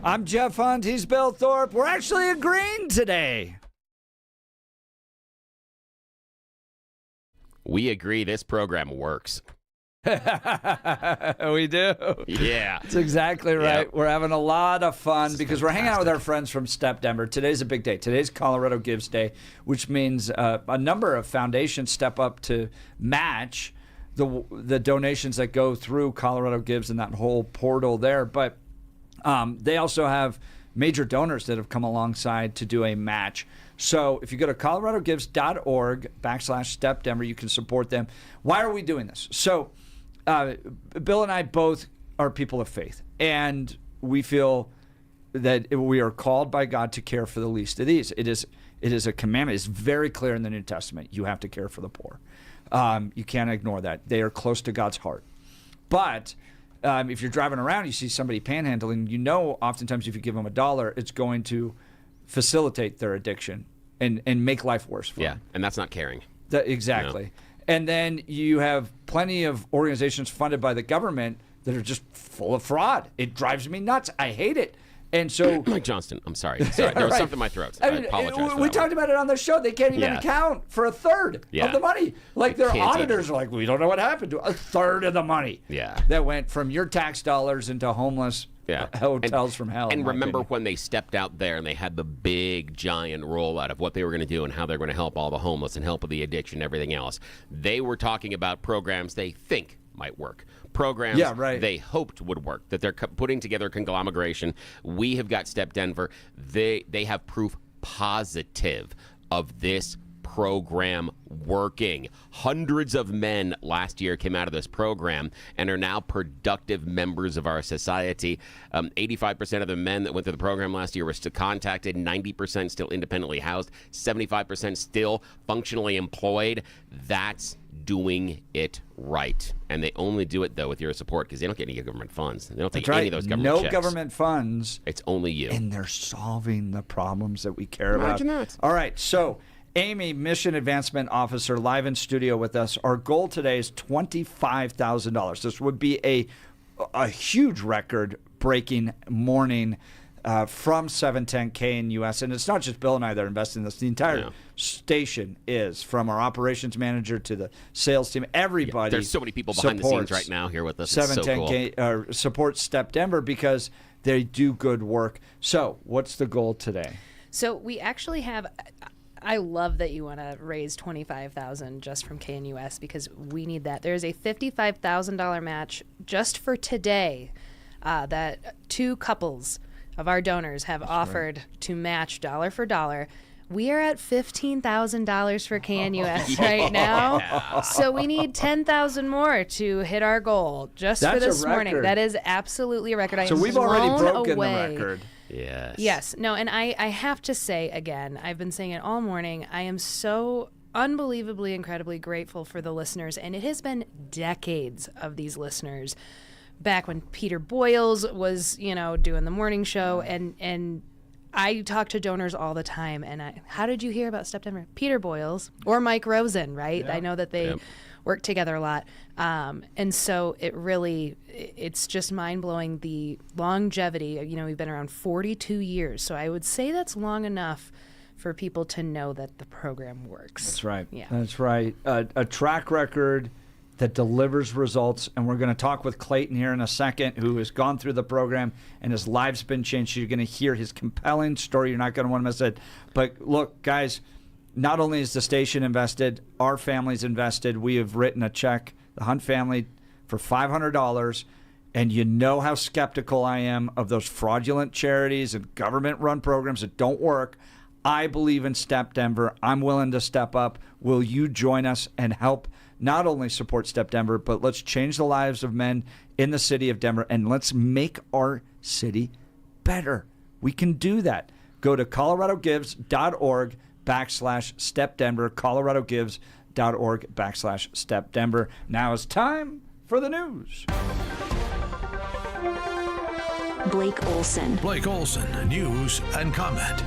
I'm Jeff Hunt. He's Bill Thorpe. We're actually agreeing today. We agree this program works. We do. Yeah. That's exactly right. Yep. We're having a lot of fun because we're hanging out with fantastic. our friends from Step Denver. Today's a big day. Today's Colorado Gives Day, which means a number of foundations step up to match the donations that go through Colorado Gives and that whole portal there. But they also have major donors that have come alongside to do a match. So if you go to coloradogives.org/StepDenver, you can support them. Why are we doing this? So Bill and I both are people of faith, and we feel that we are called by God to care for the least of these. It is a commandment. It's very clear in the New Testament. You have to care for the poor. You can't ignore that. They are close to God's heart. But if you're driving around, you see somebody panhandling, you know oftentimes if you give them $1, it's going to facilitate their addiction and make life worse for them. Yeah, and that's not caring. Exactly. No. And then you have plenty of organizations funded by the government that are just full of fraud. It drives me nuts. I hate it. And so, Mike Johnston, I'm sorry. There was something in my throat. I apologize for we that talked one. about it on the show. They can't even Yeah. account for a third of Yeah. the money. Like their can't auditors are like, we don't know what happened to a third of the money. Yeah. That went from your tax dollars into homeless hotels from hell. in And my remember opinion. when they stepped out there and they had the big, giant rollout of what they were going to do and how they're going to help all the homeless and help with the addiction and everything else. They were talking about programs they think might work. Programs they hoped would work, that they're putting together a conglomeration. We have got Step Denver. They have proof positive of this program working. Hundreds of men last year came out of this program and are now productive members of our society. 85% of the men that went through the program last year were still contacted, 90% still independently housed, 75% still functionally employed. That's doing it right. And they only do it, though, with your support because they don't get any government funds. They don't take any of those government checks. No government funds. It's only you. And they're solving the problems that we care about. Imagine that. All right, so Amy, Mission Advancement Officer, live in studio with us. Our goal today is $25,000. This would be a huge record-breaking morning from 710K in U.S. And it's not just Bill and I that are investing in this. The entire station is, from our operations manager to the sales team. Everybody. There's so many people behind the scenes right now here with us. 710K supports Step Denver because they do good work. So what's the goal today? So we actually have... I love that you want to raise $25,000 just from KNUS because we need that. There's a $55,000 match just for today that two couples of our donors have offered to match dollar for dollar. We are at $15,000 for KNUS right now. So we need 10,000 more to hit our goal just for this morning. That is absolutely a record. So we've already broken the record. Yes. No, and I have to say again, I've been saying it all morning, I am so unbelievably, incredibly grateful for the listeners. And it has been decades of these listeners. Back when Peter Boyles was, doing the morning show, and I talk to donors all the time. And how did you hear about Step Denver? Peter Boyles or Mike Rosen, right? I know that they work together a lot. And so it's just mind-blowing the longevity. We've been around 42 years. So I would say that's long enough for people to know that the program works. That's right. Yeah. That's right. A track record that delivers results. And we're going to talk with Clayton here in a second, who has gone through the program and his life's been changed. You're going to hear his compelling story. You're not going to want to miss it. But look, guys, not only is the station invested, our family's invested. We have written a check, the Hunt family, for $500. And you know how skeptical I am of those fraudulent charities and government-run programs that don't work. I believe in Step Denver. I'm willing to step up. Will you join us and help not only support Step Denver, but let's change the lives of men in the city of Denver, and let's make our city better. We can do that. Go to coloradogives.org/StepDenver, coloradogives.org/StepDenver. Now it's time for the news. Blake Olson. Blake Olson, news and comment.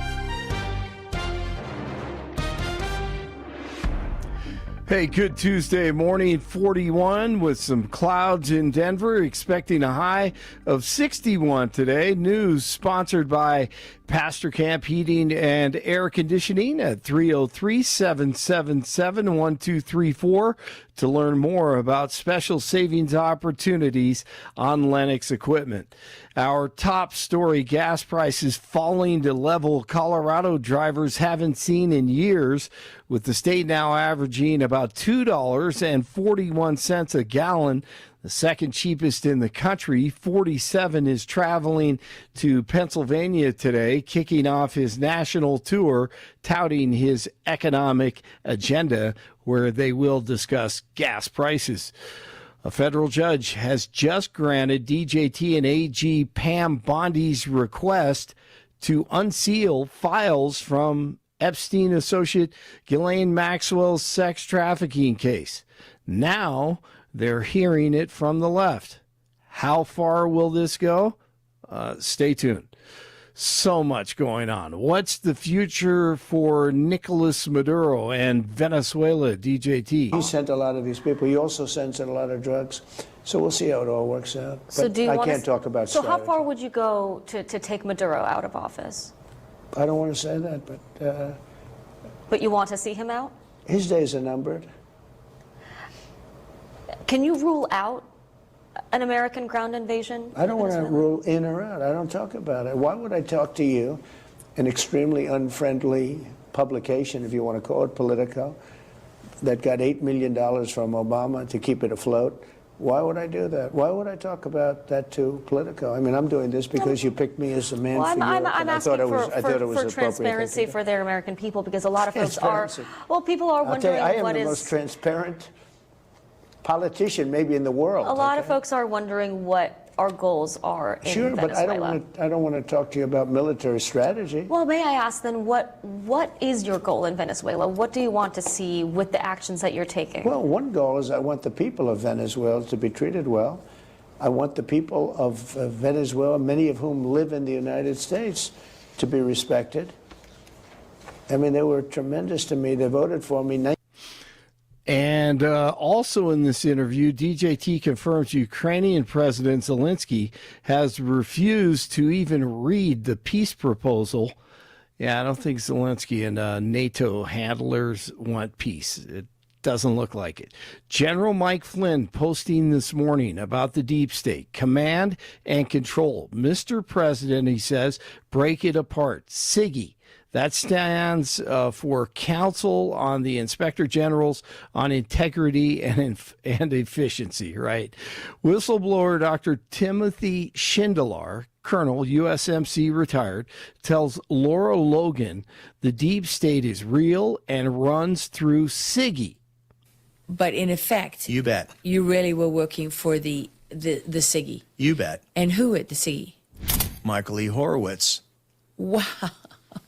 Hey, good Tuesday morning, 41 with some clouds in Denver, expecting a high of 61 today. News sponsored by Pastor Camp Heating and Air Conditioning at 303-777-1234 to learn more about special savings opportunities on Lennox equipment. Our top story, gas prices falling to level Colorado drivers haven't seen in years, with the state now averaging about $2.41 a gallon. The second cheapest in the country. 47 is traveling to Pennsylvania today, kicking off his national tour, touting his economic agenda, where they will discuss gas prices. A federal judge has just granted DJT and AG Pam Bondi's request to unseal files from Epstein associate Ghislaine Maxwell's sex trafficking case. Now they're hearing it from the left. How far will this go? Stay tuned. So much going on. What's the future for Nicolas Maduro and Venezuela, DJT? He sent a lot of these people. He also sends in a lot of drugs. So we'll see how it all works out. So But I can't talk about So strategy. how far would you go to take Maduro out of office? I don't want to say that, But you want to see him out? his days are numbered. Can you rule out an American ground invasion? I don't want to Venezuela? rule in or out. I don't talk about it. Why would I talk to you, an extremely unfriendly publication, if you want to call it Politico, that got $8 million from Obama to keep it afloat? Why would I do that? Why would I talk about that to Politico? I mean, I'm doing this because you picked me as a man Well, for I'm Europe, and I asking thought it was for appropriate transparency thing to do. for their American people, because a lot of folks are. Transparency. Well, people are I'll tell wondering you, I am what the is. most transparent politician maybe in the world. A lot of okay? folks are wondering what our goals are in Sure, but Venezuela. I don't want to talk to you about military strategy. Well, may I ask then, what is your goal in Venezuela? What do you want to see with the actions that you're taking? Well, one goal is I want the people of Venezuela to be treated well. I want the people of Venezuela, many of whom live in the United States, to be respected. I mean, they were tremendous to me. They voted for me. And also in this interview, DJT confirms Ukrainian President Zelensky has refused to even read the peace proposal. Yeah, I don't think Zelensky and NATO handlers want peace. It doesn't look like it. General Mike Flynn posting this morning about the deep state, command and control. Mr. President, he says, break it apart. SIGI. That stands for Council on the Inspector Generals on Integrity and Efficiency, right? Whistleblower Dr. Timothy Schindler, Colonel, USMC retired, tells Laura Logan the deep state is real and runs through SIGI. But in effect, you bet, you really were working for the SIGI. You bet. And who at the SIGI? Michael E. Horowitz. Wow.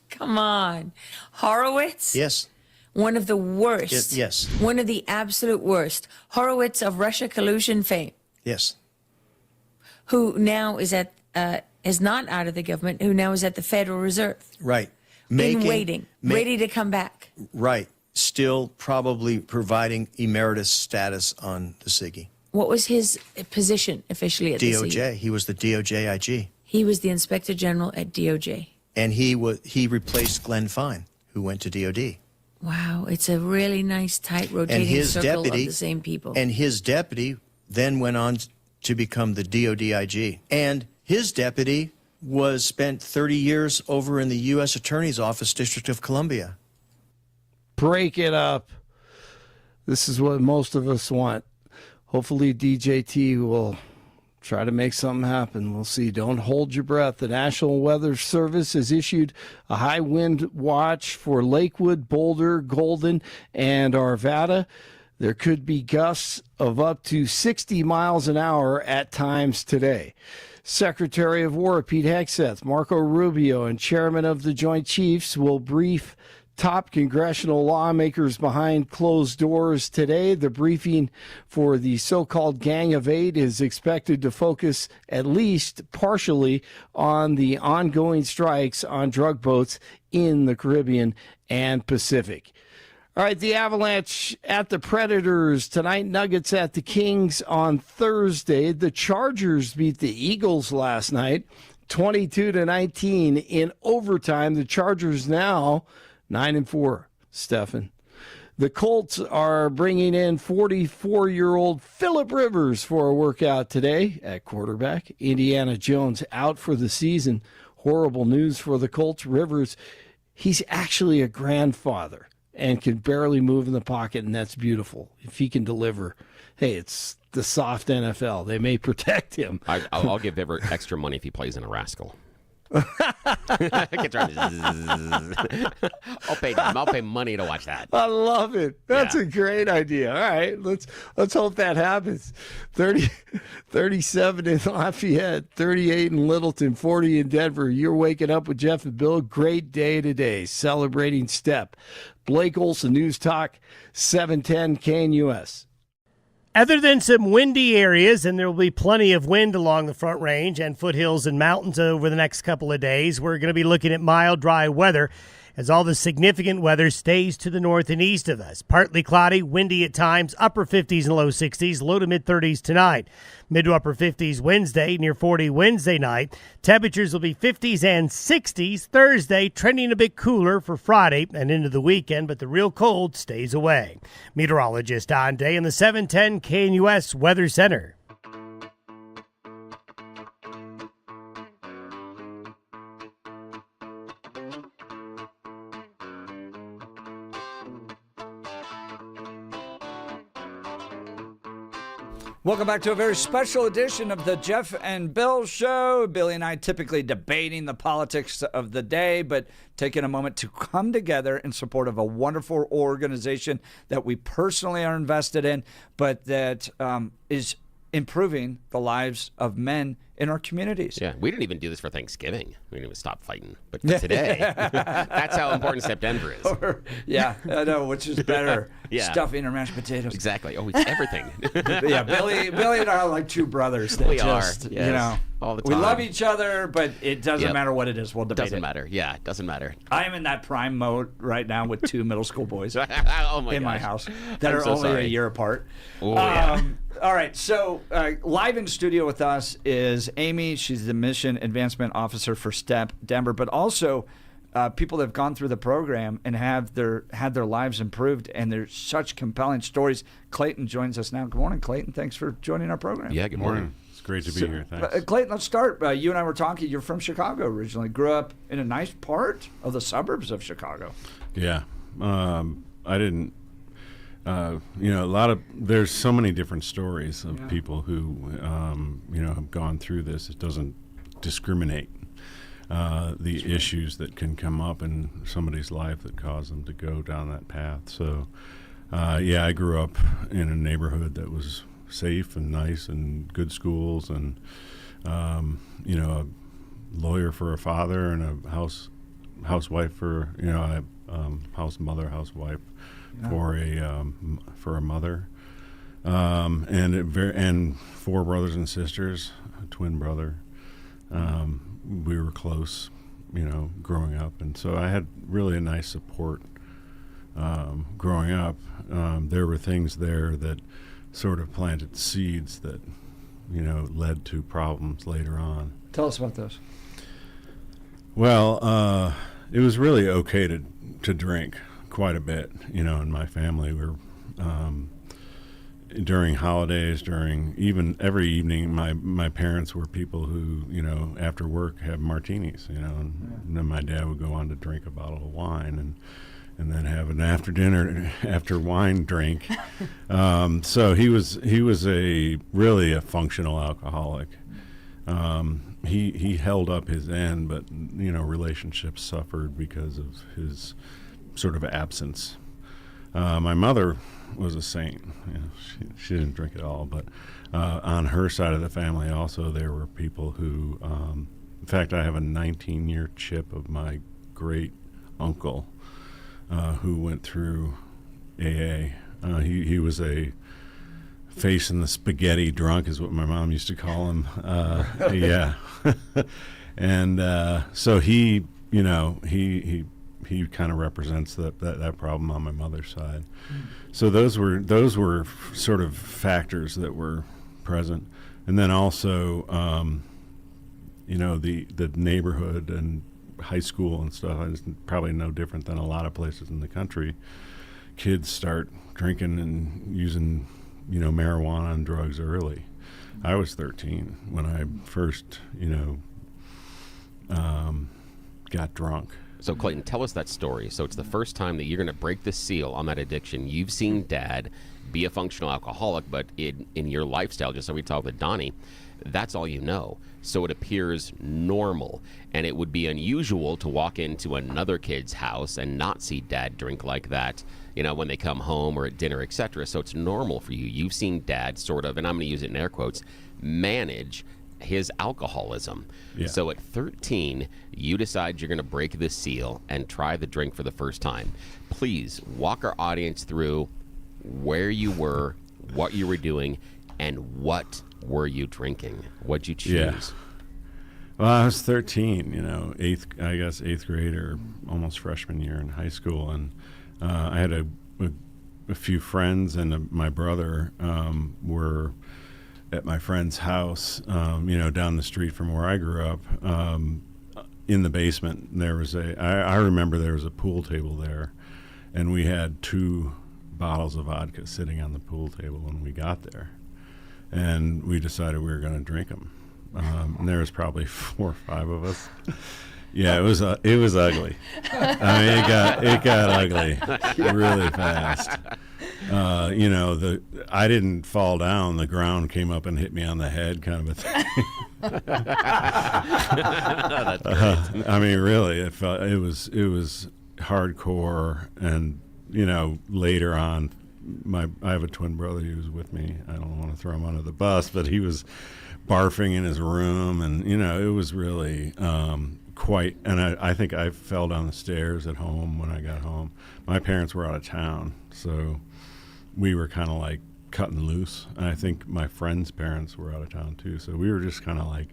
Come on. Horowitz? Yes. One of the worst. Yes. One of the absolute worst. Horowitz of Russia collusion fame. Yes. Who now is is not out of the government, who now is at the Federal Reserve. Right. Waiting, ready to come back. Right. Still probably providing emeritus status on the SIGI. What was his position officially at the SIGI? DOJ. He was the DOJ IG. He was the Inspector General at DOJ. And he replaced Glenn Fine, who went to DOD. Wow, it's a really nice, tight, rotating circle of the same people. And his deputy then went on to become the DOD IG. And his deputy spent 30 years over in the U.S. Attorney's Office, District of Columbia. Break it up. This is what most of us want. Hopefully DJT will try to make something happen. We'll see. Don't hold your breath. The National Weather Service has issued a high wind watch for Lakewood, Boulder, Golden, and Arvada. There could be gusts of up to 60 miles an hour at times today. Secretary of War Pete Hegseth, Marco Rubio, and Chairman of the Joint Chiefs will brief top congressional lawmakers behind closed doors today. The briefing for the so-called Gang of Eight is expected to focus at least partially on the ongoing strikes on drug boats in the Caribbean and Pacific. All All right, the Avalanche at the Predators tonight. Nuggets at the Kings on Thursday. The Chargers beat the Eagles last night, 22-19 in overtime. The Chargers now 9-4. Stefan. The Colts are bringing in 44-year-old Phillip Rivers for a workout today at quarterback. Indiana Jones out for the season. Horrible news for the Colts. Rivers, he's actually a grandfather and can barely move in the pocket, and that's beautiful. If he can deliver, hey, it's the soft NFL. They may protect him. I'll give extra money if he plays in a rascal. I'll pay money to watch that. I love it. That's a great idea. All right, let's hope that happens. 37 in Lafayette, 38 in Littleton, 40 in Denver. You're waking up with Jeff and Bill. Great day today, celebrating STEP. Blake Olson, News Talk 710 KNUS. Other than some windy areas, and there will be plenty of wind along the Front Range and foothills and mountains over the next couple of days, we're going to be looking at mild, dry weather as all the significant weather stays to the north and east of us. Partly cloudy, windy at times, upper 50s and low 60s, low to mid-30s tonight. Mid to upper 50s Wednesday, near 40 Wednesday night. Temperatures will be 50s and 60s Thursday, trending a bit cooler for Friday and into the weekend, but the real cold stays away. Meteorologist Don Day in the 710 KNUS Weather Center. Welcome back to a very special edition of the Jeff and Bill Show. Billy and I typically debating the politics of the day, but taking a moment to come together in support of a wonderful organization that we personally are invested in, but that is improving the lives of men in our communities. Yeah, we didn't even do this for Thanksgiving. We didn't even stop fighting. But for today, that's how important September is. Yeah, I know, which is better. Yeah. Stuffing or mashed potatoes. Exactly. Oh, it's everything. Yeah, Billy and I are like two brothers. That we just, are. Yes. You know, all the time. We love each other, but it doesn't matter what it is. We'll debate Doesn't matter. Yeah, it doesn't matter. I am in that prime mode right now with two middle school boys in my house that are only a year apart. Oh, yeah. All right, so live in studio with us is Amy. She's the Mission Advancement Officer for STEP Denver, but also people that have gone through the program and had their lives improved, and there's such compelling stories. Clayton joins us now. Good morning, Clayton. Thanks for joining our program. Yeah, good morning. It's great to be here. Thanks. Clayton, let's start. You and I were talking. You're from Chicago originally. Grew up in a nice part of the suburbs of Chicago. Yeah. I didn't... there's so many different stories of people who, have gone through this. It doesn't discriminate the issues that can come up in somebody's life that cause them to go down that path. So, I grew up in a neighborhood that was safe and nice and good schools and, a lawyer for a father and a housewife for, housewife. For a mother, and four brothers and sisters, a twin brother. We were close, growing up, and so I had really a nice support growing up. There were things there that sort of planted seeds that, led to problems later on. Tell us about those. Well, it was really okay to drink quite a bit, in my family. We were during holidays, even every evening, my parents were people who, after work have martinis, and then my dad would go on to drink a bottle of wine and then have an after wine drink. So he was really a functional alcoholic. He held up his end, but relationships suffered because of his sort of absence. My mother was a saint. She didn't drink at all, but on her side of the family also there were people who, in fact, I have a 19-year chip of my great uncle who went through AA. He was a face in the spaghetti drunk is what my mom used to call him. Yeah. And so he he kind of represents that problem on my mother's side. So those were sort of factors that were present, and then also the neighborhood and high school and stuff is probably no different than a lot of places in the country. Kids start drinking and using marijuana and drugs early. I was 13 when I first got drunk. So Clayton, tell us that story. So it's the first time that you're going to break the seal on that addiction. You've seen Dad be a functional alcoholic, but in your lifestyle, just so we talked with Donnie, that's all you know. So it appears normal, and it would be unusual to walk into another kid's house and not see Dad drink like that, when they come home or at dinner, etc. So it's normal for you. You've seen Dad sort of, and I'm going to use it in air quotes, manage his alcoholism. Yeah. So at 13, you decide you're going to break the seal and try the drink for the first time. Please walk our audience through where you were, what you were doing, and what were you drinking? What'd you choose? Yeah. Well, I was 13, eighth grade or almost freshman year in high school, and I had a few friends, and my brother were at my friend's house, down the street from where I grew up. In the basement, there was I remember there was a pool table there, and we had 2 bottles of vodka sitting on the pool table when we got there. And we decided we were going to drink them. And there was probably 4 or 5 of us. Yeah, it was ugly. I mean, it got ugly really fast. I didn't fall down. The ground came up and hit me on the head, kind of a thing. That's great. I mean, really, it was hardcore. And later on, I have a twin brother who was with me. I don't want to throw him under the bus, but he was barfing in his room, and it was really quite. And I think I fell down the stairs at home when I got home. My parents were out of town, so we were kind of like cutting loose. And I think my friends' parents were out of town too, so we were just kind of like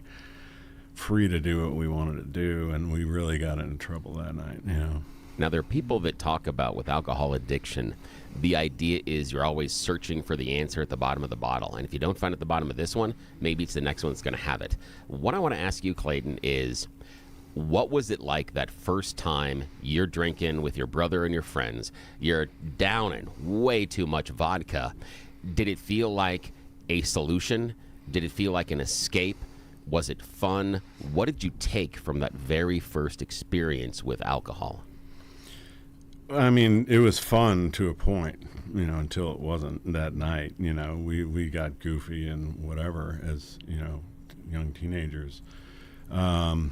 free to do what we wanted to do, and we really got into trouble that night. Now, there are people that talk about with alcohol addiction, the idea is you're always searching for the answer at the bottom of the bottle. And if you don't find it at the bottom of this one, maybe it's the next one that's going to have it. What I want to ask you, Clayton, is what was it like that first time you're drinking with your brother and your friends? You're downing way too much vodka. Did it feel like a solution? Did it feel like an escape? Was it fun? What did you take from that very first experience with alcohol? I mean, it was fun to a point, until it wasn't that night. We got goofy and whatever as, young teenagers. And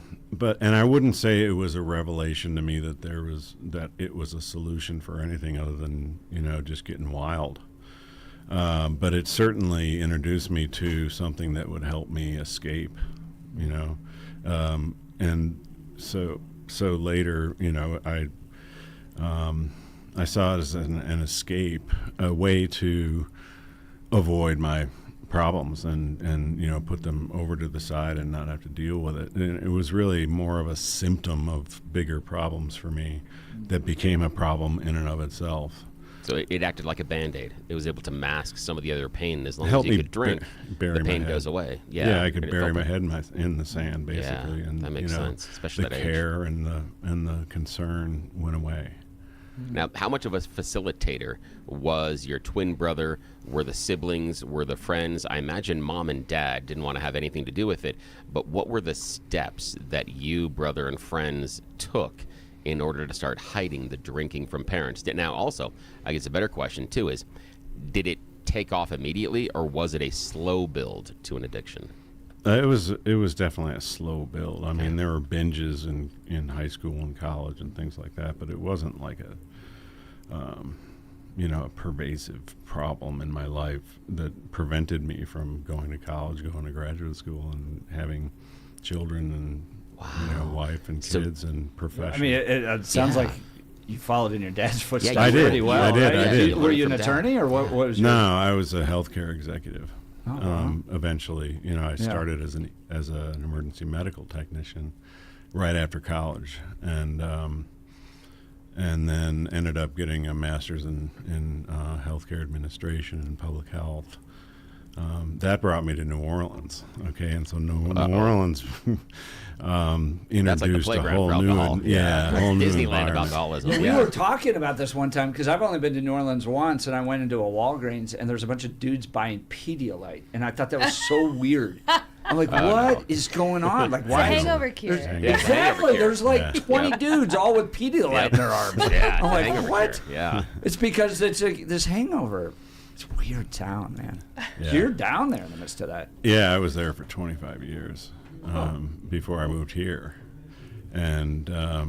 I wouldn't say it was a revelation to me that it was a solution for anything other than, just getting wild. But it certainly introduced me to something that would help me escape, and so later, I saw it as an escape, a way to avoid my problems and put them over to the side and not have to deal with it. And it was really more of a symptom of bigger problems for me that became a problem in and of itself. So it acted like a Band-Aid. It was able to mask some of the other pain. As long as you could drink, the pain goes away. Yeah, I could bury my head in the sand, basically. Yeah, and that makes sense, especially the that age. care and the concern went away. Now, how much of a facilitator was your twin brother? Were the siblings? Were the friends? I imagine mom and dad didn't want to have anything to do with it, but what were the steps that you, brother, and friends took in order to start hiding the drinking from parents? Now, also, I guess a better question, too, is did it take off immediately, or was it a slow build to an addiction? It was definitely a slow build. I mean, there were binges in high school and college and things like that, but it wasn't like a pervasive problem in my life that prevented me from going to college, going to graduate school, and having children and wife and kids and profession. I mean, it sounds like you followed in your dad's footsteps pretty well. I did. Were you an attorney, or what was your... No, I was a healthcare executive. Eventually, I started as an emergency medical technician right after college, and and then ended up getting a master's in healthcare administration and public health. That brought me to New Orleans. Okay, and so New Orleans introduced like a whole new, whole new Disneyland of alcoholism. We were talking about this one time because I've only been to New Orleans once, and I went into a Walgreens, and there's a bunch of dudes buying Pedialyte, and I thought that was so weird. I'm like, what is going on? Like, why? It's a hangover cure. Exactly. There's like 20 dudes all with Pedialyte in their arms. Yeah, I'm like, hangover what? cure. Yeah. It's because it's this hangover. It's a weird town, man. Yeah. You're down there in the midst of that. Yeah, I was there for 25 years before I moved here. And, I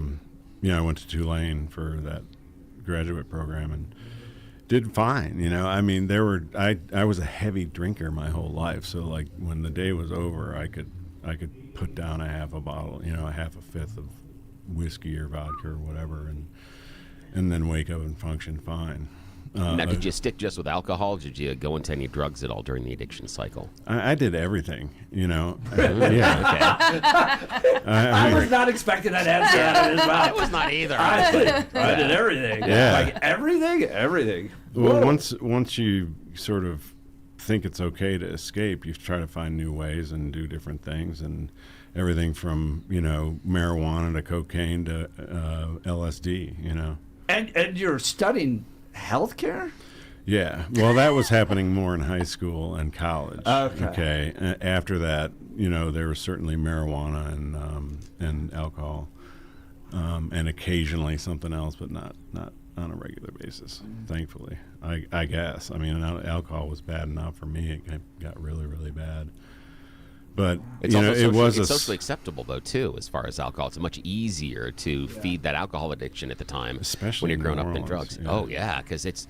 went to Tulane for that graduate program and did fine. I mean, I was a heavy drinker my whole life. So, like, when the day was over, I could put down a half a bottle, a half a fifth of whiskey or vodka or whatever, and then wake up and function fine. Now, did you stick just with alcohol? Did you go into any drugs at all during the addiction cycle? I did everything, Yeah. I was not expecting that answer out of his mouth. I was not either. I did everything. Yeah. Like everything. Well, once you sort of think it's okay to escape, you try to find new ways and do different things, and everything from marijuana to cocaine to LSD. And you're studying healthcare? Yeah. Well, that was happening more in high school and college. Okay. After that, there was certainly marijuana and alcohol, and occasionally something else, but not on a regular basis. Thankfully, I guess. I mean, alcohol was bad enough for me. It got really, really bad. But it's socially acceptable though too, as far as alcohol. It's much easier to feed that alcohol addiction at the time, especially when you're growing up in drugs. Yeah. Oh yeah, because it's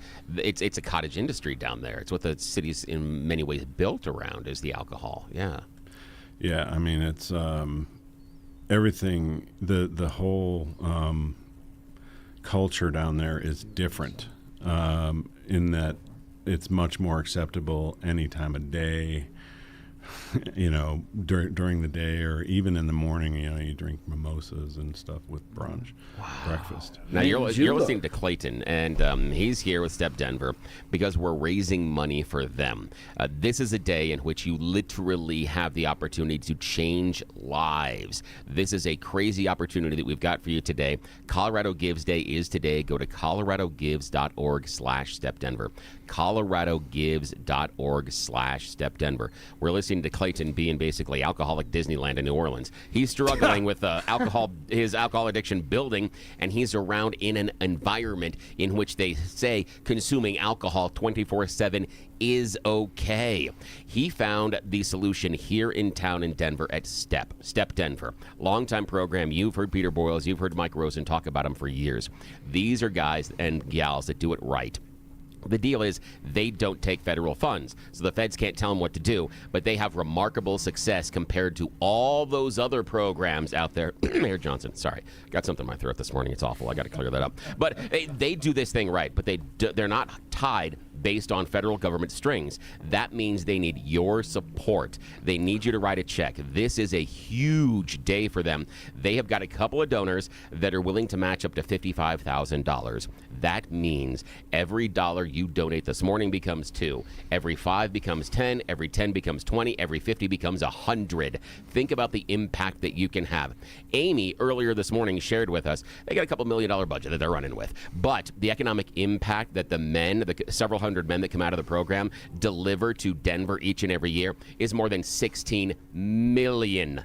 a cottage industry down there. It's what the city's in many ways built around is the alcohol. Yeah. Yeah, I mean it's everything. The whole culture down there is different in that it's much more acceptable any time of day. During the day or even in the morning, you drink mimosas and stuff with brunch, breakfast. Now you're listening to Clayton, and he's here with Step Denver because we're raising money for them. This is a day in which you literally have the opportunity to change lives. This is a crazy opportunity that we've got for you today. Colorado Gives Day is today. Go to coloradogives.org/StepDenver. coloradogives.org/StepDenver. We're listening to Clayton being basically alcoholic Disneyland in New Orleans. He's struggling with his alcohol addiction building, and he's around in an environment in which they say consuming alcohol 24/7 is okay. He found the solution here in town in Denver at Step Denver. Longtime program. You've heard Peter Boyles, you've heard Mike Rosen talk about him for years. These are guys and gals that do it right. The deal is they don't take federal funds, so the feds can't tell them what to do, but they have remarkable success compared to all those other programs out there. Mayor Johnson, sorry, got something in my throat this morning. It's awful. I got to clear that up. But they do this thing right, but they're not tied based on federal government strings. That means they need your support. They need you to write a check. This is a huge day for them. They have got a couple of donors that are willing to match up to $55,000. That means every dollar you donate this morning becomes 2. Every 5 becomes 10. Every 10 becomes 20. Every 50 becomes 100. Think about the impact that you can have. Amy, earlier this morning, shared with us, they got a couple $1 million budget that they're running with. But the economic impact that the several hundred men that come out of the program deliver to Denver each and every year is more than $16 million.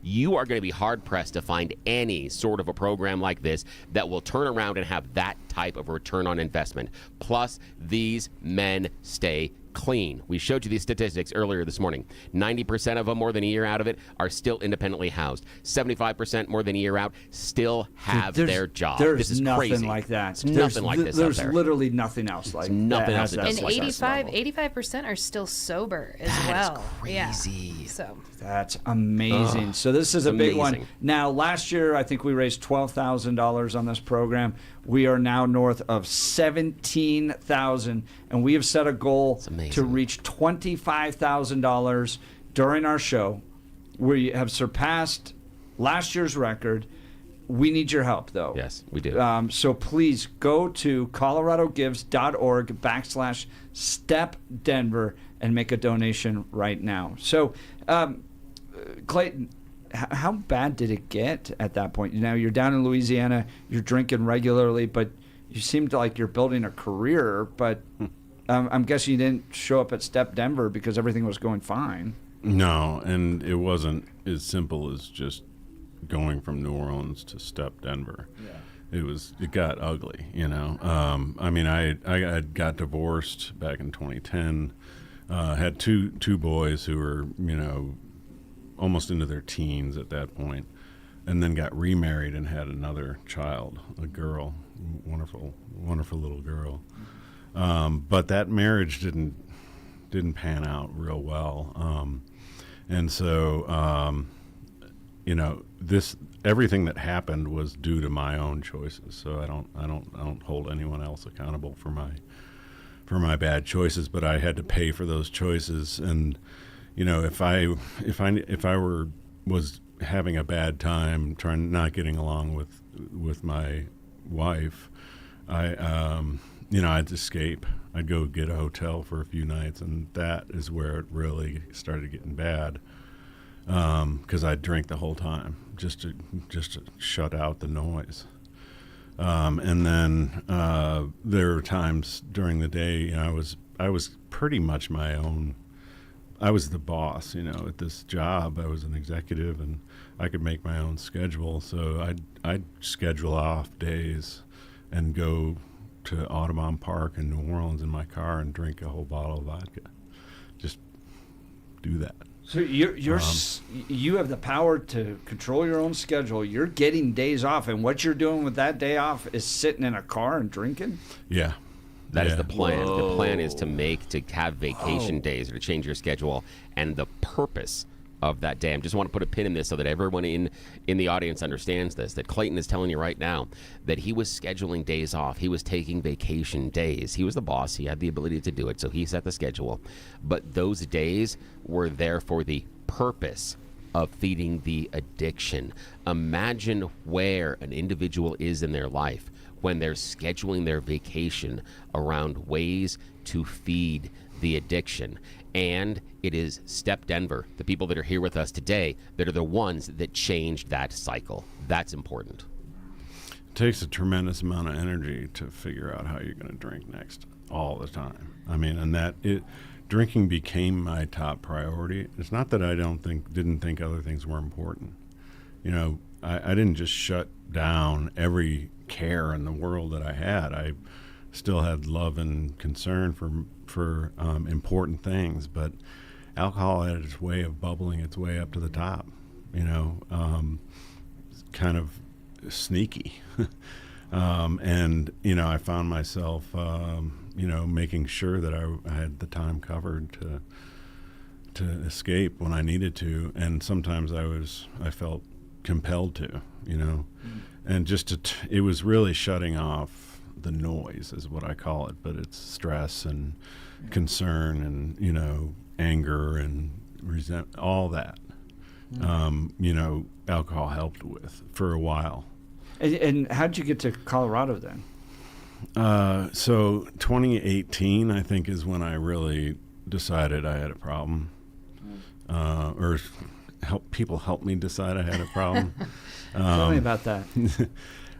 You are going to be hard-pressed to find any sort of a program like this that will turn around and have that type of return on investment. Plus, these men stay clean. We showed you these statistics earlier this morning. 90% of them, more than a year out of it, are still independently housed. 75% more than a year out still have their job. There's this is nothing crazy. like that. There's nothing like this out there. There's literally nothing else like nothing that. else that And does like 85% are still sober as That well. is crazy. Yeah. So that's amazing. So this is a big one. amazing. Now, last year, I think we raised $12,000 on this program. We are now north of $17,000, and we have set a goal to reach $25,000 during our show. We have surpassed last year's record. We need your help, though. Yes, we do. So please go to coloradogives.org/StepDenver and make a donation right now. So, Clayton, how bad did it get at that point? Now, you're down in Louisiana, you're drinking regularly, but you seemed like you're building a career, but I'm guessing you didn't show up at Step Denver because everything was going fine. No, and it wasn't as simple as just going from New Orleans to Step Denver. Yeah. It got ugly, I mean, I got divorced back in 2010, had two boys who were, almost into their teens at that point, and then got remarried and had another child, a girl, wonderful little girl. But that marriage didn't pan out real well. And so, everything that happened was due to my own choices. So I don't hold anyone else accountable for my bad choices, but I had to pay for those choices. And, if I was having a bad time not getting along with my wife, I'd escape. I'd go get a hotel for a few nights, and that is where it really started getting bad. Because I'd drink the whole time just to shut out the noise. And then there were times during the day, I was pretty much my own. I was the boss, at this job. I was an executive, and I could make my own schedule. So I'd schedule off days and go to Audubon Park in New Orleans in my car and drink a whole bottle of vodka. Just do that. So you have the power to control your own schedule. You're getting days off, and what you're doing with that day off is sitting in a car and drinking? Yeah. That is the plan. Whoa. The plan is to have vacation days or to change your schedule, and the purpose of that day. I just want to put a pin in this so that everyone in the audience understands this, that Clayton is telling you right now that he was scheduling days off. He was taking vacation days. He was the boss. He had the ability to do it, so he set the schedule. But those days were there for the purpose of feeding the addiction. Imagine where an individual is in their life when they're scheduling their vacation around ways to feed the addiction. And it is Step Denver, the people that are here with us today, that are the ones that changed that cycle. That's important. It takes a tremendous amount of energy to figure out how you're going to drink next all the time. I mean, and drinking became my top priority. It's not that I didn't think other things were important. I didn't just shut down every care in the world that I had. I still had love and concern for important things, but alcohol had its way of bubbling its way up to the top, kind of sneaky. And, I found myself, making sure that I had the time covered to escape when I needed to. And sometimes I felt compelled to, and it was really shutting off the noise is what I call it, but it's stress and concern and, anger and resentment, all that, alcohol helped with for a while. And how'd you get to Colorado then? So 2018, I think, is when I really decided I had a problem, or people helped me decide I had a problem. Tell me about that.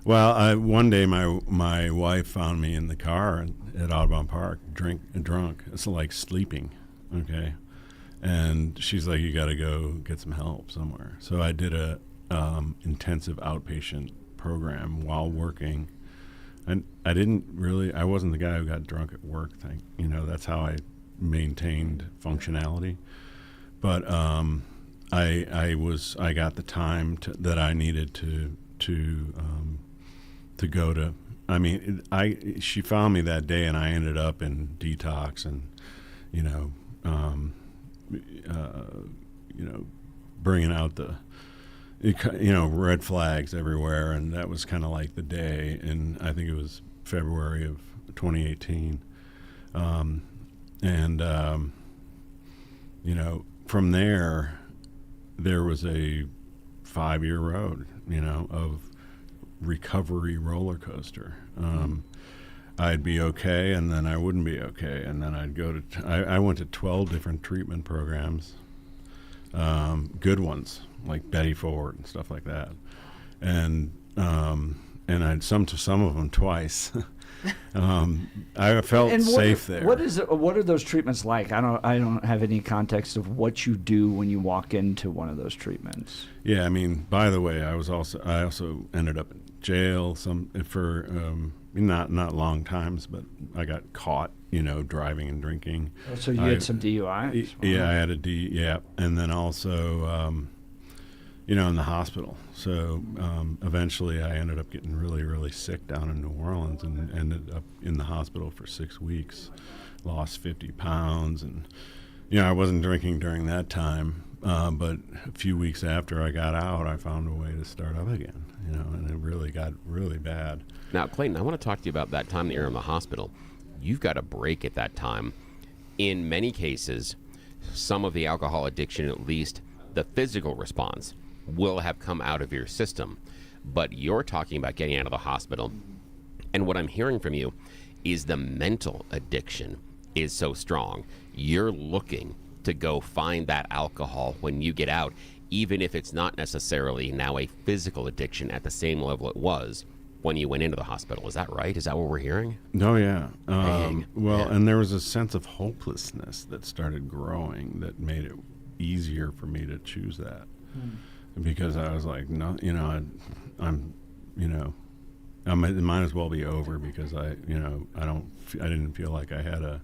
Well, one day my wife found me in the car at Audubon Park, drunk. It's like sleeping, okay? And she's like, "You got to go get some help somewhere." So I did a intensive outpatient program while working, and I wasn't the guy who got drunk at work. That's how I maintained functionality. But I got the time that I needed to go to. I mean, she found me that day, and I ended up in detox and bringing out the red flags everywhere, and that was kind of like the day. And I think it was February of 2018, from there was a 5-year road, of recovery roller coaster. I'd be okay, and then I wouldn't be okay, and then I'd go to. I went to 12 different treatment programs, good ones like Betty Ford and stuff like that, and I'd some of them twice. I felt safe there. What are those treatments like? I don't have any context of what you do when you walk into one of those treatments. Yeah, I mean, by the way, I also ended up in jail for not long times, but I got caught, driving and drinking. Oh, so you had some DUIs? Yeah, I had and then also in the hospital. So eventually I ended up getting really, really sick down in New Orleans and ended up in the hospital for 6 weeks, lost 50 pounds. And, I wasn't drinking during that time, but a few weeks after I got out, I found a way to start up again, and it really got really bad. Now, Clayton, I want to talk to you about that time that you're in the hospital. You've got a break at that time. In many cases, some of the alcohol addiction, at least the physical response, will have come out of your system. But you're talking about getting out of the hospital. And what I'm hearing from you is the mental addiction is so strong. You're looking to go find that alcohol when you get out, even if it's not necessarily now a physical addiction at the same level it was when you went into the hospital. Is that right? Is that what we're hearing? No, yeah. And there was a sense of hopelessness that started growing that made it easier for me to choose that. Because I was like, no, it might as well be over because I didn't feel like I had a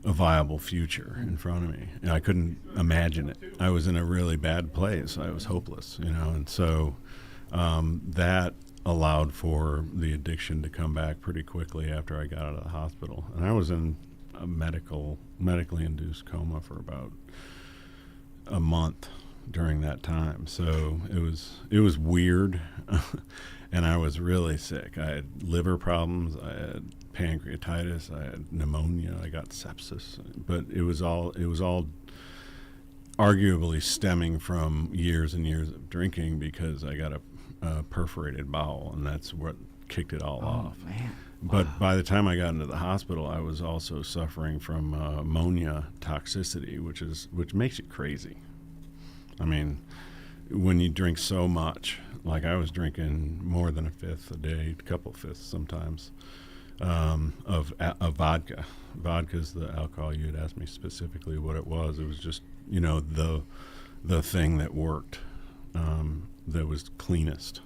viable future in front of me. And I couldn't imagine it. I was in a really bad place. I was hopeless, and so that allowed for the addiction to come back pretty quickly after I got out of the hospital. And I was in a medically induced coma for about a month during that time. So it was weird. And I was really sick. I had liver problems, I had pancreatitis, I had pneumonia, I got sepsis. But it was all arguably stemming from years and years of drinking because I got a perforated bowel, and that's what kicked it all off. Man. But by the time I got into the hospital, I was also suffering from ammonia toxicity, which makes you crazy. I mean, when you drink so much, like I was drinking more than a fifth a day, a couple fifths sometimes, of vodka. Vodka's the alcohol. You had asked me specifically what it was. It was just, the thing that worked, that was cleanest.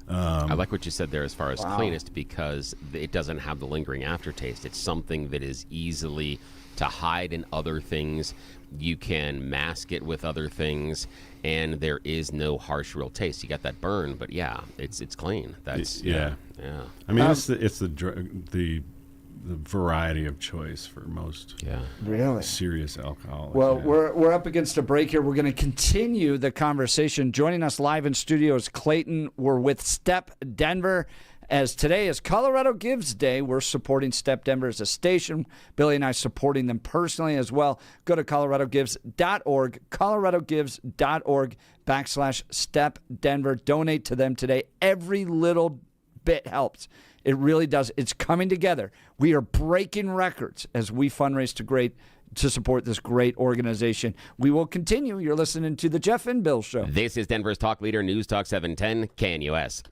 I like what you said there as far as cleanest, because it doesn't have the lingering aftertaste. It's something that is easily to hide in other things. You can mask it with other things, and there is no harsh real taste. You got that burn, but it's clean. That's yeah. I mean, it's the variety of choice for most really serious alcoholics. Well, we're up against a break here. We're going to continue the conversation. Joining us live in studio is Clayton. We're with Step Denver. As today is Colorado Gives Day, we're supporting Step Denver as a station. Billy and I supporting them personally as well. Go to coloradogives.org, coloradogives.org/Step Denver. Donate to them today. Every little bit helps. It really does. It's coming together. We are breaking records as we fundraise to support this great organization. We will continue. You're listening to The Jeff and Bill Show. This is Denver's Talk Leader, News Talk 710, KNUS.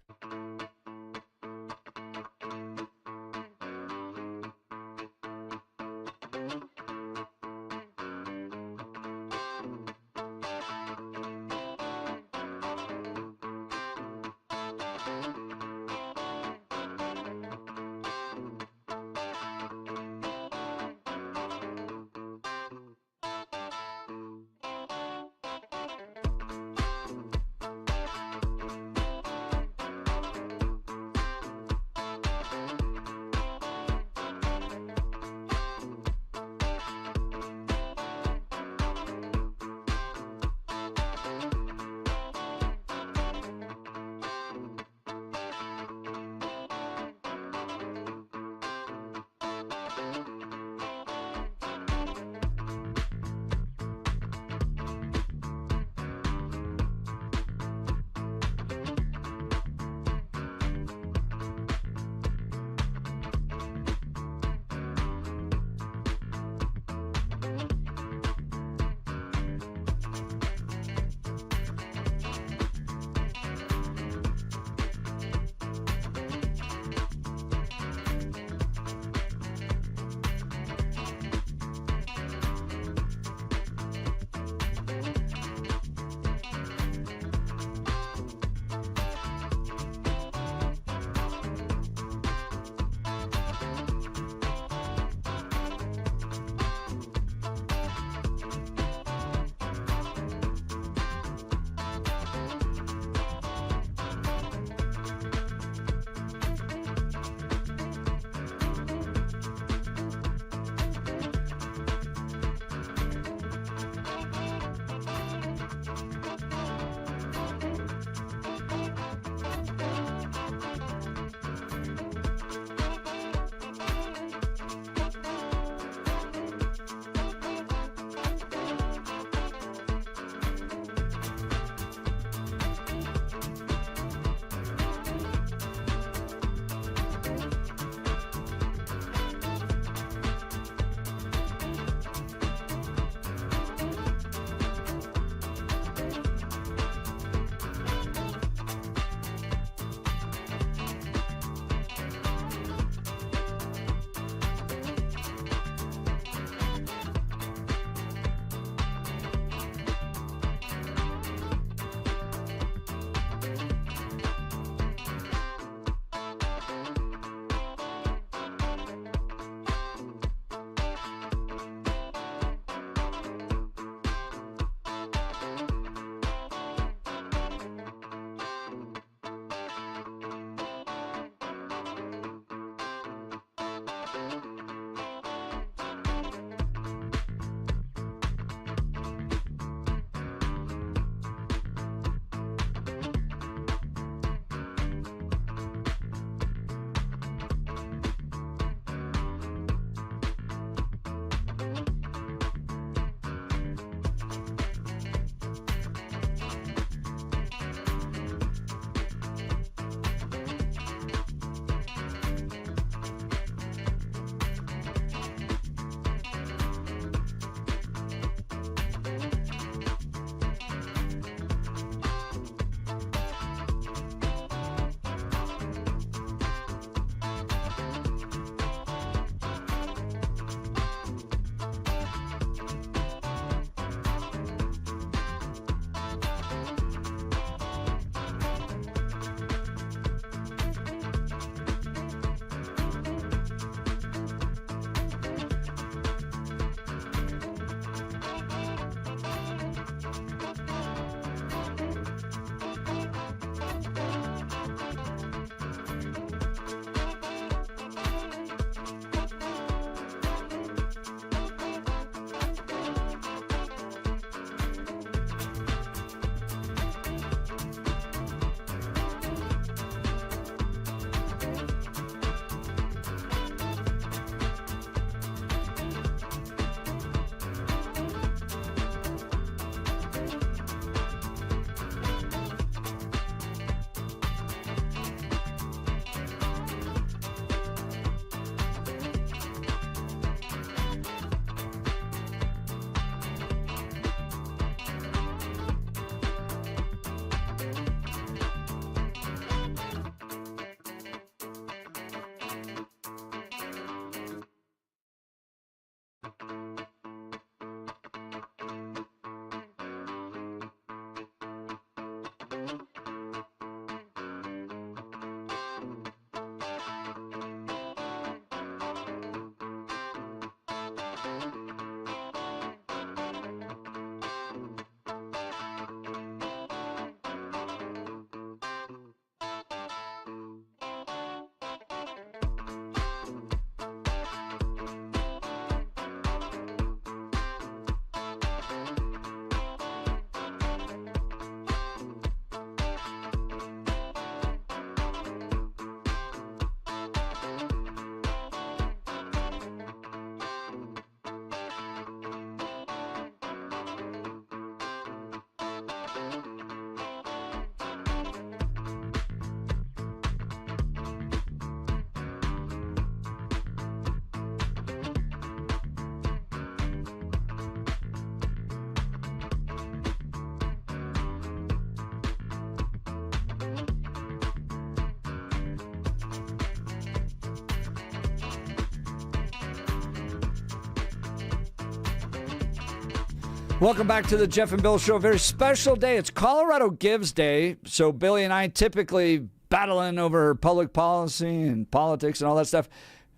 Welcome back to the Jeff and Bill Show. A very special day. It's Colorado Gives Day. So Billy and I, typically battling over public policy and politics and all that stuff,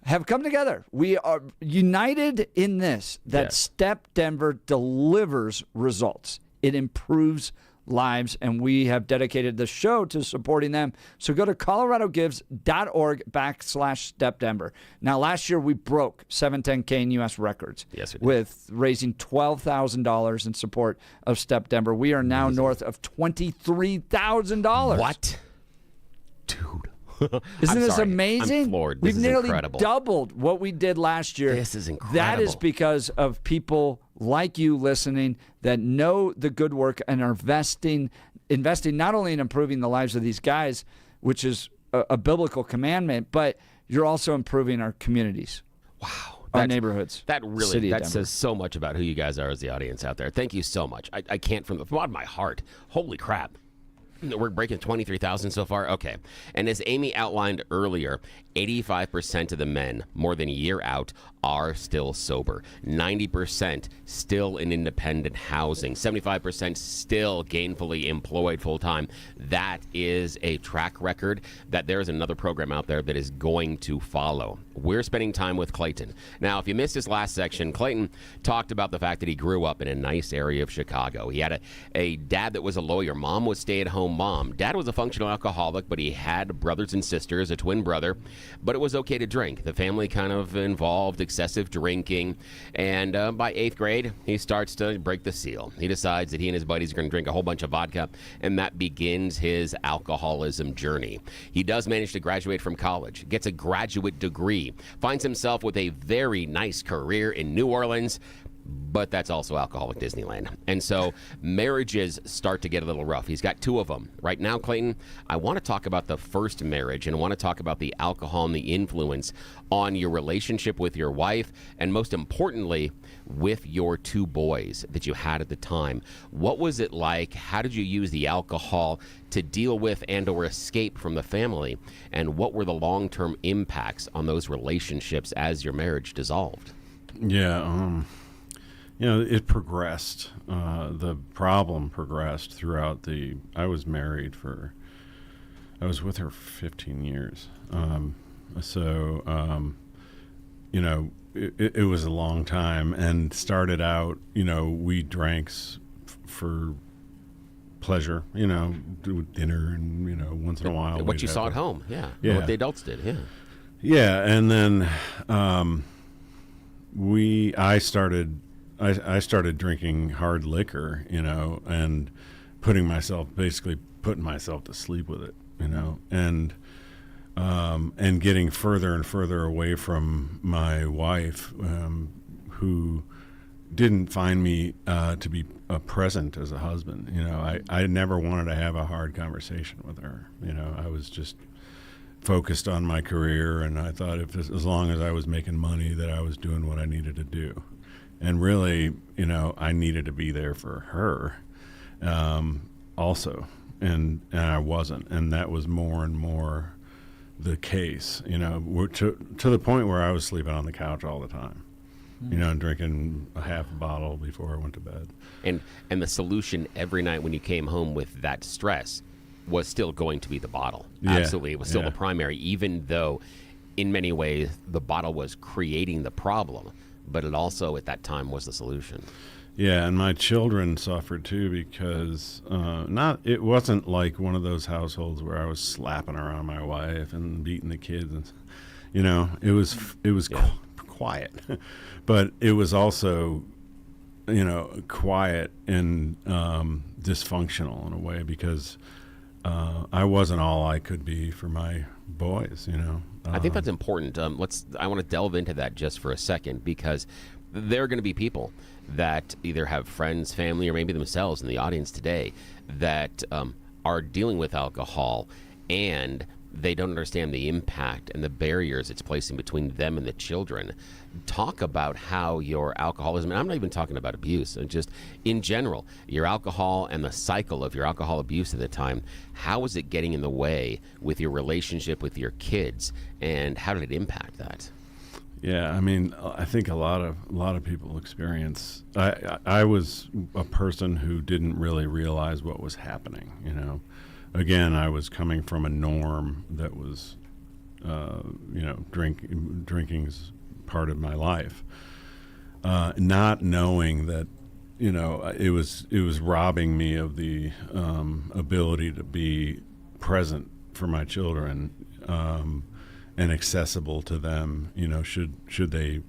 have come together. We are united in this, that Step Denver delivers results. It improves lives, and we have dedicated the show to supporting them. So go to coloradogives.org/StepDenver. Now, last year we broke 710K in U.S. records with raising $12,000 in support of Step Denver. We are now north of $23,000. What? Dude. Isn't this amazing? I'm floored. We've nearly incredible. Doubled what we did last year. This is incredible. That is because of people like you listening that know the good work and are investing not only in improving the lives of these guys, which is a biblical commandment, but you're also improving our communities. Wow. Our neighborhoods. That says so much about who you guys are as the audience out there. Thank you so much. I can't, from the bottom of my heart. Holy crap. We're breaking 23,000 so far? Okay. And as Amy outlined earlier, 85% of the men, more than a year out, are still sober. 90% still in independent housing. 75% still gainfully employed full-time. That is a track record that there is another program out there that is going to follow. We're spending time with Clayton. Now, if you missed his last section, Clayton talked about the fact that he grew up in a nice area of Chicago. He had a dad that was a lawyer. Mom was stay-at-home mom. Dad was a functional alcoholic, but he had brothers and sisters, a twin brother. But it was okay to drink. The family kind of involved excessive drinking. And by 8th grade, he starts to break the seal. He decides that he and his buddies are going to drink a whole bunch of vodka, and that begins his alcoholism journey. He does manage to graduate from college, gets a graduate degree, finds himself with a very nice career in New Orleans, but that's also alcoholic Disneyland. And so marriages start to get a little rough. He's got 2 of them. Right now, Clayton, I want to talk about the first marriage, and I want to talk about the alcohol and the influence on your relationship with your wife, and most importantly, with your 2 boys that you had at the time. What was it like? How did you use the alcohol to deal with and or escape from the family? And what were the long-term impacts on those relationships as your marriage dissolved? Yeah, it progressed. The problem progressed throughout I was with her for 15 years. It was a long time, and started out, we drank for pleasure, do dinner and, once in a while. What you saw at home, yeah. What the adults did, yeah. Yeah, and then I started drinking hard liquor, and putting myself to sleep with it, and getting further and further away from my wife, who didn't find me to be present as a husband. I never wanted to have a hard conversation with her. I was just focused on my career, and I thought as long as I was making money, that I was doing what I needed to do. And really, I needed to be there for her also, and I wasn't, and that was more and more the case. To the point where I was sleeping on the couch all the time, and drinking a half a bottle before I went to bed. And the solution every night when you came home with that stress was still going to be the bottle. Yeah. Absolutely, it was still the primary, even though in many ways the bottle was creating the problem. But it also, at that time, was the solution. Yeah, and my children suffered too, because it wasn't like one of those households where I was slapping around my wife and beating the kids. And, it was quiet, but it was also, quiet and dysfunctional in a way, because I wasn't all I could be for my boys. I think that's important. I want to delve into that just for a second, because there are going to be people that either have friends, family, or maybe themselves in the audience today that are dealing with alcohol, and they don't understand the impact and the barriers it's placing between them and the children. Talk about how your alcoholism, and I'm not even talking about abuse, just in general, your alcohol and the cycle of your alcohol abuse at the time, how was it getting in the way with your relationship with your kids, and how did it impact that? Yeah, I mean, I think a lot of people experience. I was a person who didn't really realize what was happening. You know, again, I was coming from a norm that was, drinking's part of my life, not knowing that, it was robbing me of the ability to be present for my children. And accessible to them, should they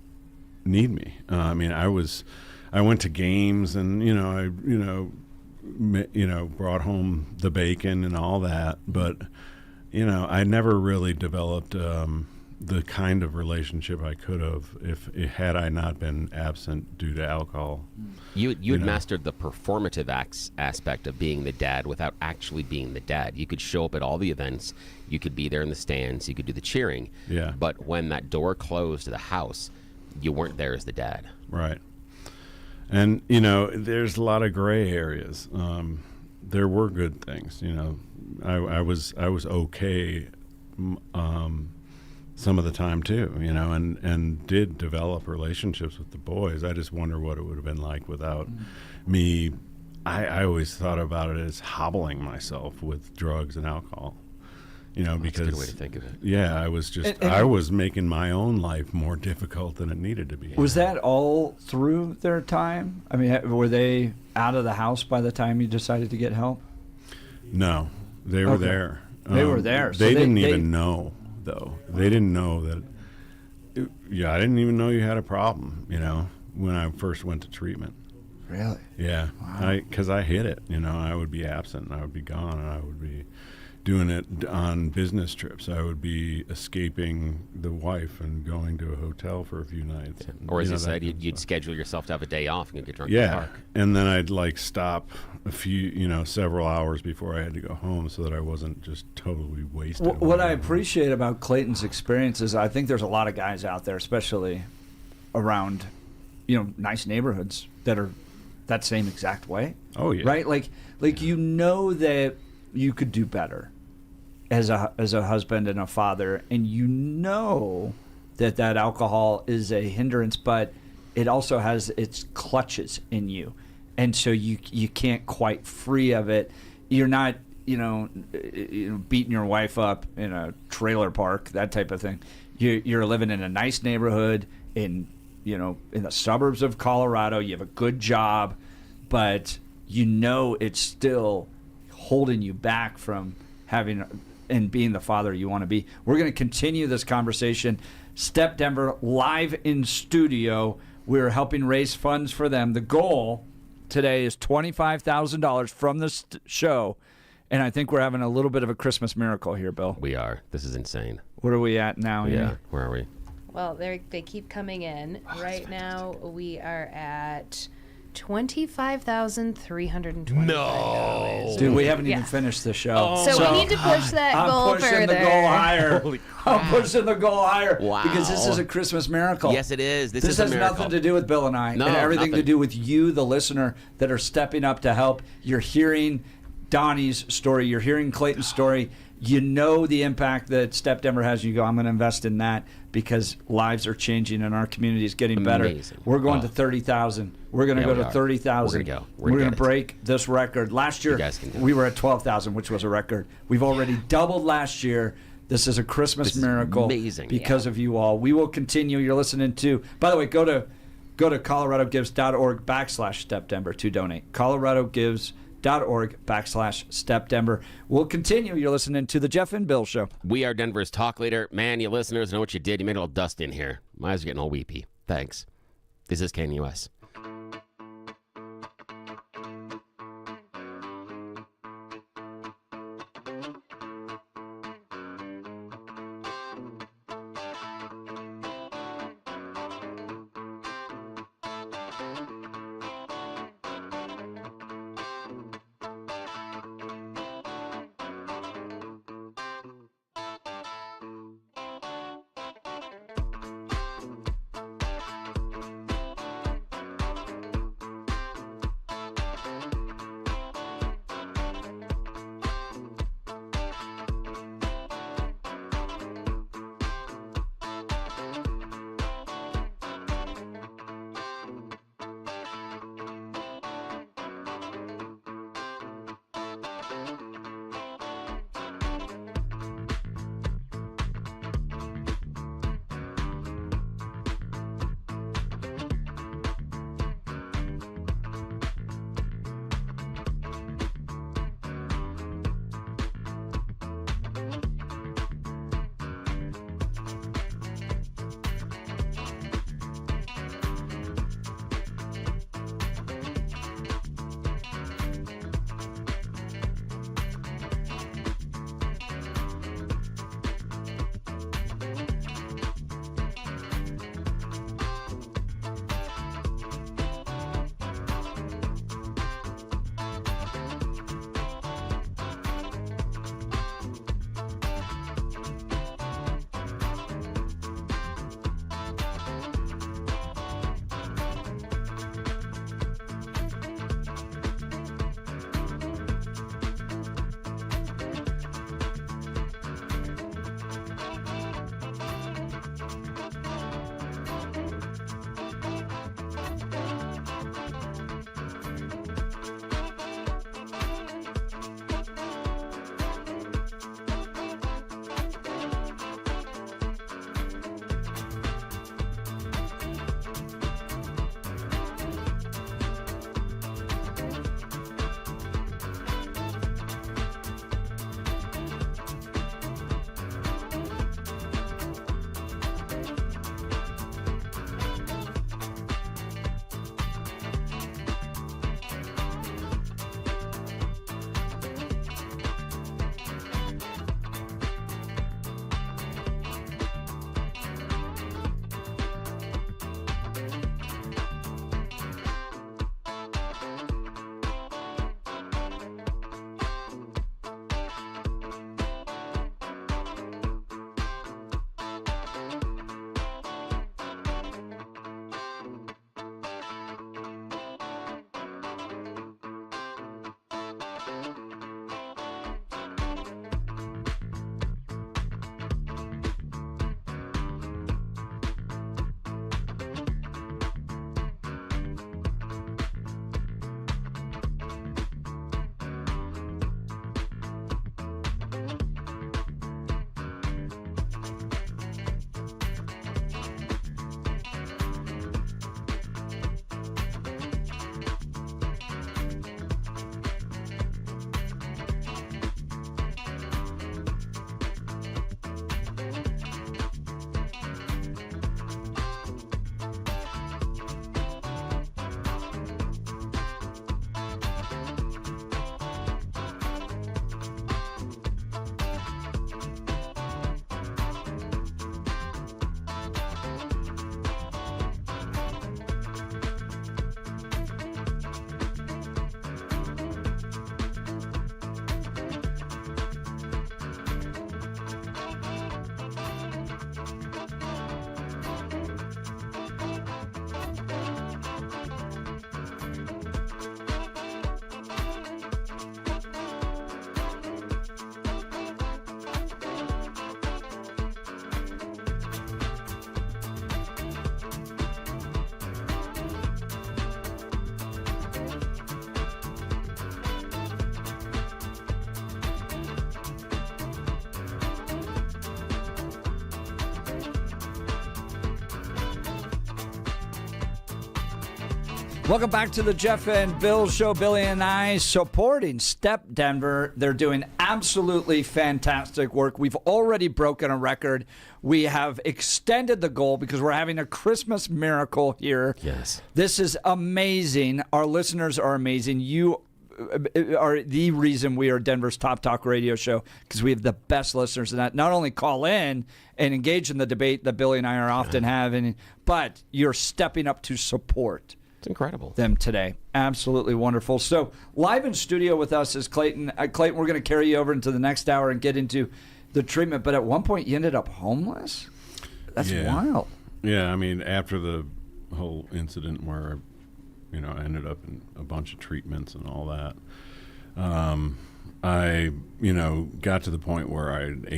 need me. I went to games and, brought home the bacon and all that. But, I never really developed the kind of relationship I could have had I not been absent due to alcohol. You had mastered the performative aspect of being the dad without actually being the dad. You could show up at all the events. You could be there in the stands. You could do the cheering. Yeah. But when that door closed to the house, you weren't there as the dad. Right. And, there's a lot of gray areas. There were good things. I was okay some of the time too, and did develop relationships with the boys. I just wonder what it would have been like without me. I always thought about it as hobbling myself with drugs and alcohol, because that's a good way to think of it. Yeah, I was just, I was making my own life more difficult than it needed to be. Was that all through their time? I mean, were they out of the house by the time you decided to get help? No, they were there. They were there. So they didn't even know. Though they didn't know that. I didn't even know you had a problem. When I first went to treatment. Really? Yeah. Wow. Because I hid it. I would be absent and I would be gone and I would be doing it on business trips. I would be escaping the wife and going to a hotel for a few nights. Or as you said, you'd schedule yourself to have a day off and get drunk in the park. And then I'd stop a few, several hours before I had to go home so that I wasn't just totally wasted. What I appreciate about Clayton's experience is I think there's a lot of guys out there, especially around, nice neighborhoods that are that same exact way. Oh, yeah. Right? Like that you could do better as a husband and a father, and that alcohol is a hindrance, but it also has its clutches in you, and so you can't quite free of it. You're not beating your wife up in a trailer park, that type of thing. You're living in a nice neighborhood in the suburbs of Colorado. You have a good job, but it's still holding you back from having and being the father you want to be. We're going to continue this conversation. Step Denver live in studio. We're helping raise funds for them. The goal today is $25,000 from this show, and I think we're having a little bit of a Christmas miracle here, Bill. We are. This is insane. What are we at now? Yeah, where are we? Well, they keep coming in. Right now, we are at $25,325. No, dude, we haven't even finished the show. So we need to push that goal further. I'm pushing the goal higher. Holy crap. I'm pushing the goal higher. Wow. Because this is a Christmas miracle. Yes, it is. This has is a miracle. nothing to do with Bill and I, No, and everything nothing. to do with you, the listener, that are stepping up to help. You're hearing Donnie's story. You're hearing Clayton's story. You know the impact that Step Denver has. You go, I'm going to invest in that because lives are changing and our community is getting better. Amazing. We're going to 30,000. We're going to go to 30,000. We're going to go. We're going to break this record. Last year, we were at 12,000, which was a record. We've already doubled last year. This is a Christmas miracle. Amazing. Because of you all. We will continue. You're listening to, by the way, go to coloradogives.org/StepDenver to donate. coloradogives.org/StepDenver. We'll continue. You're listening to the Jeff and Bill Show. We are Denver's talk leader. Man, you listeners know what you did. You made a little dust in here. My eyes are getting all weepy. Thanks. This is KNUS. Welcome back to the Jeff and Bill Show. Billy and I supporting Step Denver. They're doing absolutely fantastic work. We've already broken a record. We have extended the goal because we're having a Christmas miracle here. Yes. This is amazing. Our listeners are amazing. You are the reason we are Denver's top talk radio show because we have the best listeners that not only call in and engage in the debate that Billy and I are often having, but you're stepping up to support. It's incredible. Them today. Absolutely wonderful. So live in studio with us is Clayton. Clayton, we're going to carry you over into the next hour and get into the treatment. But at one point, you ended up homeless? That's wild. Yeah, I mean, after the whole incident where, I ended up in a bunch of treatments and all that, I, got to the point where I'd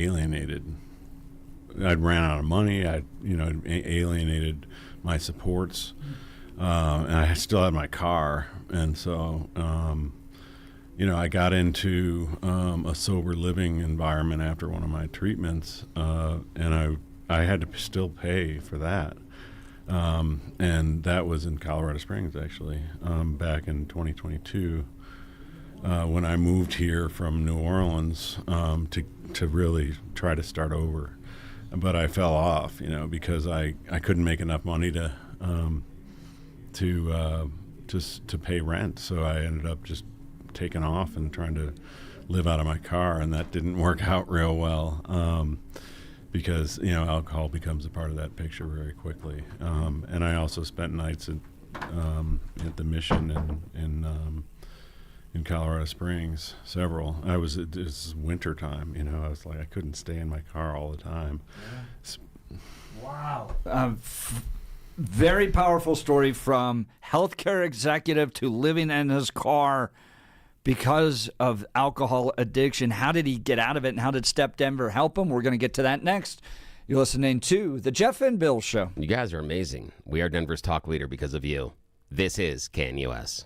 ran out of money. I'd alienated my supports. And I still had my car, and so I got into a sober living environment after one of my treatments, and I had to still pay for that, and that was in Colorado Springs actually, back in 2022, when I moved here from New Orleans to really try to start over, but I fell off, because I couldn't make enough money to pay rent, so I ended up just taking off and trying to live out of my car, and that didn't work out real well, because alcohol becomes a part of that picture very quickly, and I also spent nights at the Mission in Colorado Springs, several. It was winter time, I was like I couldn't stay in my car all the time. Yeah. Wow. Very powerful story from healthcare executive to living in his car because of alcohol addiction. How did he get out of it, and how did Step Denver help him? We're going to get to that next. You're listening to the Jeff and Bill Show. You guys are amazing. We are Denver's talk leader because of you. This is KNUS.